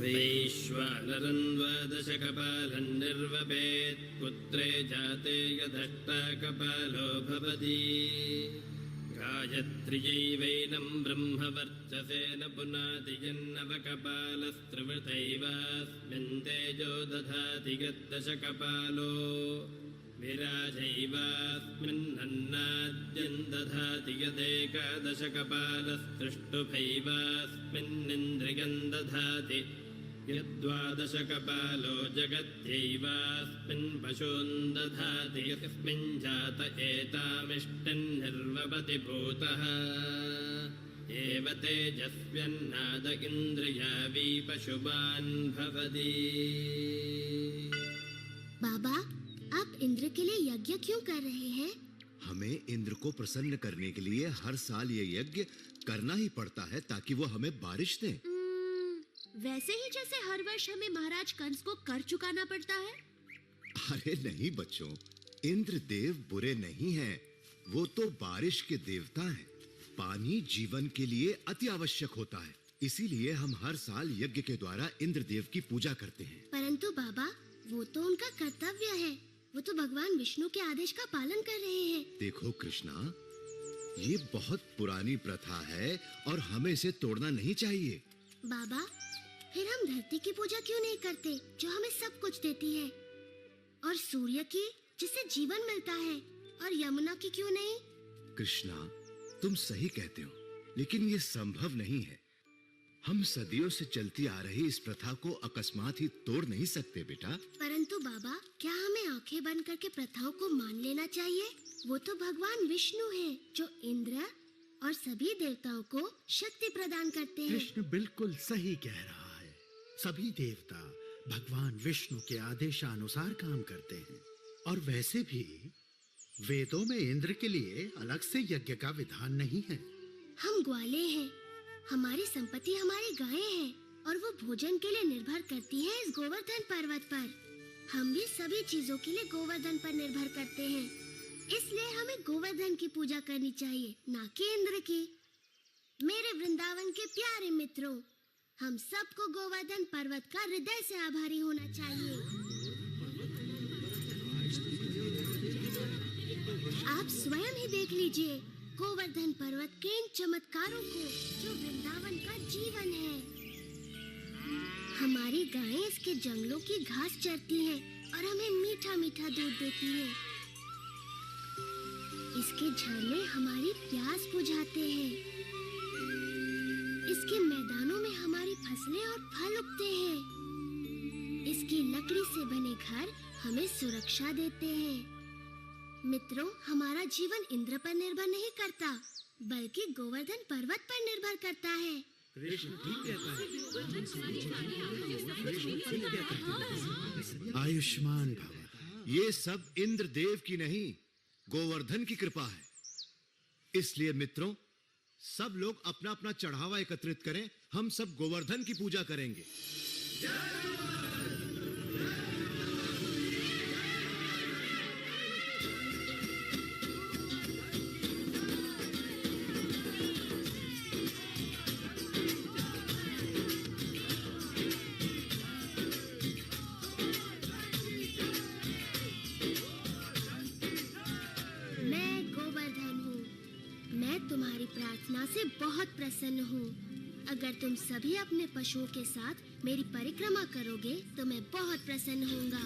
वैश्वानरं द्वादशकपालं निर्वपेत् पुत्रे जाते यदष्टकपालो भवति गायत्र्यैवैनं ब्रह्मवर्चसेन पुनाति यन्नवकपालस्त्रिवृतैवास्मिन् तेजो दधाति यद्दशकपालो विराजैवास्मिन्नन्नाद्यं दधाति यदेकादशकपालस्तृष्टुभैवास्मिन्निन्द्रियं दधाति यद्द्वादशकपालो जगत्यैवास्मिन् पशून् दधाति यस्मिन् जात एतामिष्टन्निर्वपति भूतः एव तेजस्व्यन्नाद इन्द्रियावि पशुमान् भवति। बाबा, आप इंद्र के लिए यज्ञ क्यों कर रहे हैं? हमें इंद्र को प्रसन्न करने के लिए हर साल ये यज्ञ करना ही पड़ता है ताकि वो हमें बारिश दे। वैसे ही जैसे हर वर्ष हमें महाराज कंस को कर चुकाना पड़ता है। अरे नहीं बच्चों, इंद्र देव बुरे नहीं हैं, वो तो बारिश के देवता हैं। पानी जीवन के लिए अति आवश्यक होता है, इसीलिए हम हर साल यज्ञ के द्वारा इंद्र देव की पूजा करते हैं। परंतु बाबा, वो तो उनका कर्तव्य है, वो तो भगवान विष्णु के आदेश का पालन कर रहे हैं। देखो कृष्णा, ये बहुत पुरानी प्रथा है और हमें इसे तोड़ना नहीं चाहिए। बाबा, फिर हम धरती की पूजा क्यों नहीं करते जो हमें सब कुछ देती है, और सूर्य की जिससे जीवन मिलता है, और यमुना की क्यों नहीं? कृष्णा, तुम सही कहते हो, लेकिन ये संभव नहीं है। हम सदियों से चलती आ रही इस प्रथा को अकस्मात ही तोड़ नहीं सकते बेटा। परंतु बाबा, क्या हमें आंखें बंद करके प्रथाओं को मान लेना चाहिए? वो तो भगवान विष्णु हैं, जो इंद्र और सभी देवताओं को शक्ति प्रदान करते हैं। कृष्ण बिल्कुल सही कह रहा है। सभी देवता भगवान विष्णु के आदेशानुसार काम करते हैं, और वैसे भी वेदों में इंद्र के लिए अलग से यज्ञ का विधान नहीं है। हम ग्वाले हैं, हमारी संपत्ति हमारी गायें हैं, और वो भोजन के लिए निर्भर करती हैं इस गोवर्धन पर्वत पर। हम भी सभी चीजों के लिए गोवर्धन पर निर्भर करते हैं, इसलिए हमें गोवर्धन की पूजा करनी चाहिए, ना कि इंद्र की। मेरे वृंदावन के प्यारे मित्रों, हम सबको गोवर्धन पर्वत का हृदय से आभारी होना चाहिए। आप स्वयं ही देख लीजिए गोवर्धन पर्वत के इन चमत्कारों को, जो वृंदावन का जीवन है। हमारी गायें इसके जंगलों की घास चरती हैं और हमें मीठा मीठा दूध देती हैं। इसके झरने हमारी प्यास बुझाते हैं। इसके मैदानों में हमारी फसलें और फल उगते हैं। इसकी लकड़ी से बने घर हमें सुरक्षा देते हैं। मित्रों, हमारा जीवन इंद्र पर निर्भर नहीं करता, बल्कि गोवर्धन पर्वत पर निर्भर करता है। आयुष्मान भव। ये सब इंद्र देव की नहीं, गोवर्धन की कृपा है। इसलिए मित्रों, सब लोग अपना अपना चढ़ावा एकत्रित करें, हम सब गोवर्धन की पूजा करेंगे। तुम्हारी प्रार्थना से बहुत प्रसन्न हूँ। अगर तुम सभी अपने पशुओं के साथ मेरी परिक्रमा करोगे तो मैं बहुत प्रसन्न होऊंगा।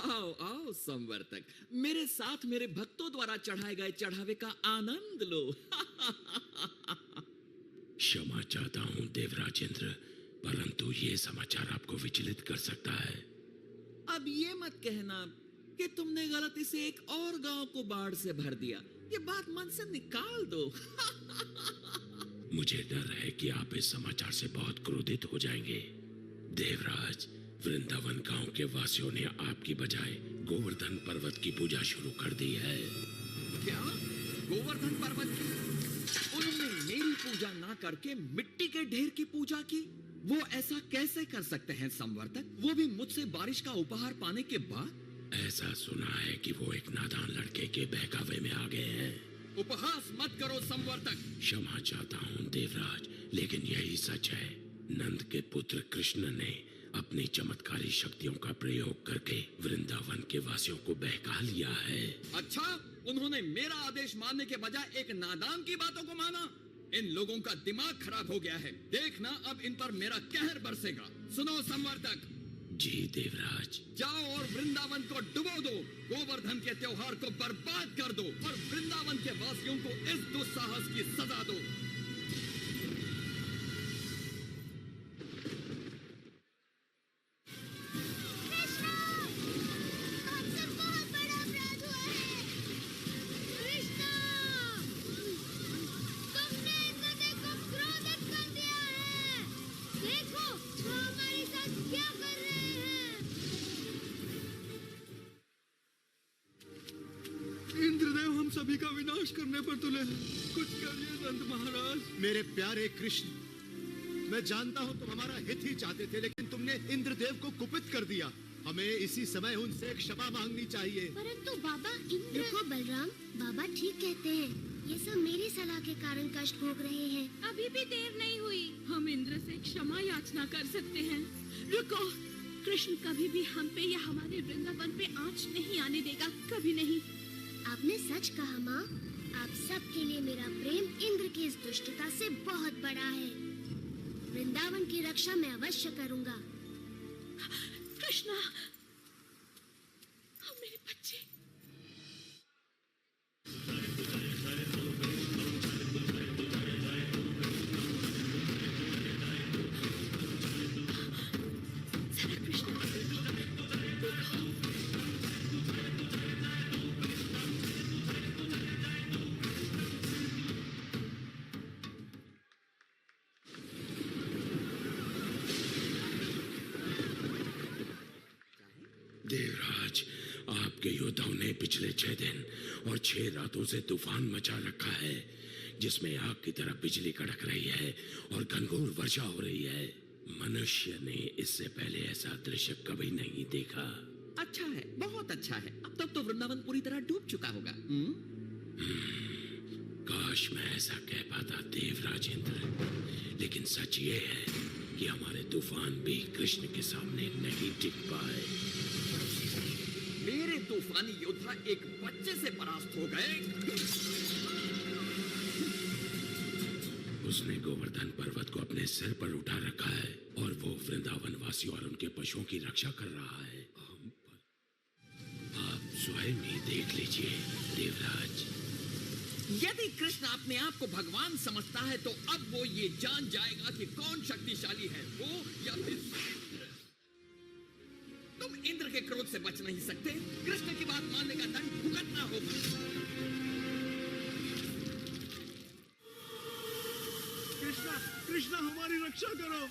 आओ आओ संवर्तक, मेरे साथ मेरे भक्तों द्वारा चढ़ाए गए चढ़ावे का आनंद लो। क्षमा चाहता हूं देवराजेंद्र, परंतु ये समाचार आपको विचलित कर सकता है। अब ये मत कहना कि तुमने गलती से एक और गांव को बाढ़ से भर दिया। ये बात मन से निकाल दो। मुझे डर है कि आप इस समाचार से बहुत क्रोधित हो जाएंगे। देवराज, वृंदावन गांव के वासियों ने आपकी बजाय गोवर्धन पर्वत की पूजा शुरू कर दी है। क्या? गोवर्धन पर्वत की? उन्होंने मेरी पूजा ना करके मिट्टी के ढेर की पूजा की? वो ऐसा कैसे कर सकते हैं संवर्तक? वो भी मुझसे बारिश का उपहार पाने के बाद? ऐसा सुना है कि वो एक नादान लड़के के बहकावे में आ गए हैं। उपहास मत करो संवर्तक। क्षमा चाहता हूँ देवराज, लेकिन यही सच है। नंद के पुत्र कृष्ण ने अपनी चमत्कारी शक्तियों का प्रयोग करके वृंदावन के वासियों को बहका लिया है। अच्छा, उन्होंने मेरा आदेश मानने के बजाय एक नादान की बातों को माना। इन लोगों का दिमाग खराब हो गया है। देखना अब इन पर मेरा कहर बरसेगा। सुनो संवर्तक। जी देवराज। जाओ और वृंदावन को डुबो दो, गोवर्धन के त्योहार को बर्बाद कर दो और वृंदावन के वासियों को इस दुस्साहस की सजा दो। इंद्रदेव हम सभी का विनाश करने पर तुले हैं। कुछ करिए नंद महाराज। मेरे प्यारे कृष्ण, मैं जानता हूँ तुम हमारा हित ही चाहते थे, लेकिन तुमने इंद्रदेव को कुपित कर दिया। हमें इसी समय उनसे क्षमा मांगनी चाहिए। परंतु बाबा, देखो बलराम, बाबा ठीक कहते हैं। ये सब मेरी सलाह के कारण कष्ट भोग रहे हैं। अभी भी देर नहीं हुई। हम इंद्र से क्षमा याचना कर सकते हैं। रुको, कृष्ण कभी भी हम पे या हमारे वृंदावन पे आंच नहीं आने देगा, कभी नहीं। आपने सच कहा माँ। आप सबके लिए मेरा प्रेम इंद्र की इस दुष्टता से बहुत बड़ा है। वृंदावन की रक्षा मैं अवश्य करूँगा। कृष्णा, मेरे बच्चे। जरा कृष्णा देखो। देवराज, आपके योद्धाओं ने पिछले 6 दिन और 6 रातों से तूफान मचा रखा है, जिसमें आग की तरह बिजली कड़क रही है और घनघोर वर्षा हो रही है। मनुष्य ने इससे पहले ऐसा दृश्य कभी नहीं देखा। अच्छा है, बहुत अच्छा है। अब तक तो वृंदावन पूरी तरह डूब चुका होगा। काश मैं ऐसा कह पाता देवराज इंद्र, लेकिन सच ये है कि हमारे तूफान भी कृष्ण के सामने नहीं टिक पाए। मेरे तूफानी योद्धा एक बच्चे से परास्त हो गए। उसने गोवर्धन पर्वत को अपने सिर पर उठा रखा है और वो वृंदावन वासियों और उनके पशुओं की रक्षा कर रहा है। आप स्वयं ही देख लीजिए देवराज। यदि कृष्ण अपने आप को भगवान समझता है तो अब वो ये जान जाएगा कि कौन शक्तिशाली है, वो या फिर इंद्र। तुम इंद्र के क्रोध से बच नहीं सकते। कृष्ण की बात मानने का दंड भुगतना होगा। कृष्णा, कृष्णा हमारी रक्षा करो।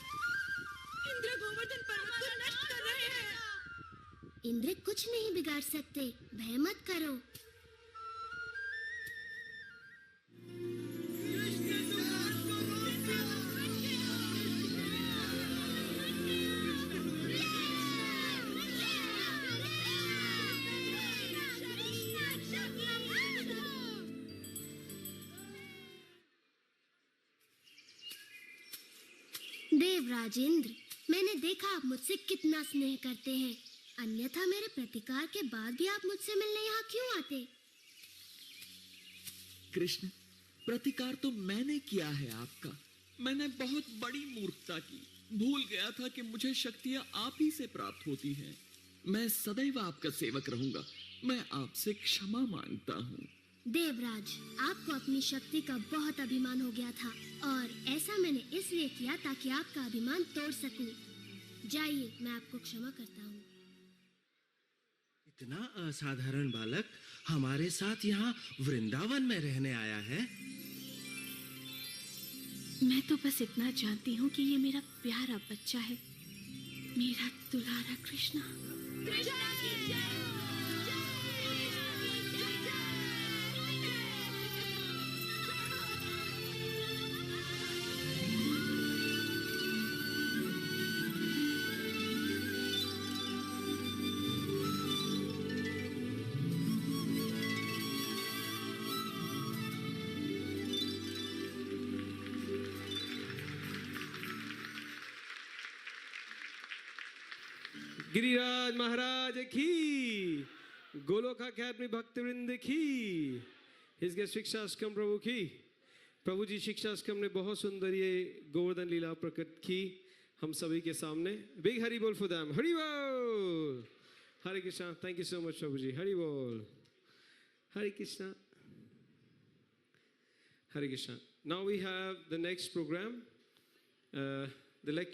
इंद्र गोवर्धन पर्वत को नष्ट कर रहे हैं। इंद्र कुछ नहीं बिगाड़ सकते, भय मत करो। देवराज इंद्र, मैंने देखा आप मुझसे कितना स्नेह करते हैं। अन्यथा मेरे प्रतिकार के बाद भी आप मुझसे मिलने यहाँ क्यों आते? कृष्ण, प्रतिकार तो मैंने किया है आपका। मैंने बहुत बड़ी मूर्खता की। भूल गया था कि मुझे शक्तियां आप ही से प्राप्त होती हैं। मैं सदैव आपका सेवक रहूंगा। मैं आपसे क्षमा मांगता हूँ। देवराज, आपको अपनी शक्ति का बहुत अभिमान हो गया था और ऐसा मैंने इसलिए किया ताकि आपका अभिमान तोड़ सकूं। जाइए, मैं आपको क्षमा करता हूँ। इतना असाधारण बालक हमारे साथ यहाँ वृंदावन में रहने आया है। मैं तो बस इतना जानती हूँ कि ये मेरा प्यारा बच्चा है, मेरा दुलारा कृष्णा। कृष्णा की जय। गिरिराज महाराज की, गोलोका अकादमी भक्तवृंद की, इसके शिक्षाश्रम प्रभु की। प्रभु जी शिक्षाश्रम ने बहुत सुंदर ये गोवर्धन लीला प्रकट की हम सभी के सामने। बिग हरि बोल फॉर देम। हरि बोल। Hare Krishna. Thank you so much प्रभु जी। हरि बोल। Hare Krishna. Hare Krishna. Now we have the next programme, the lecture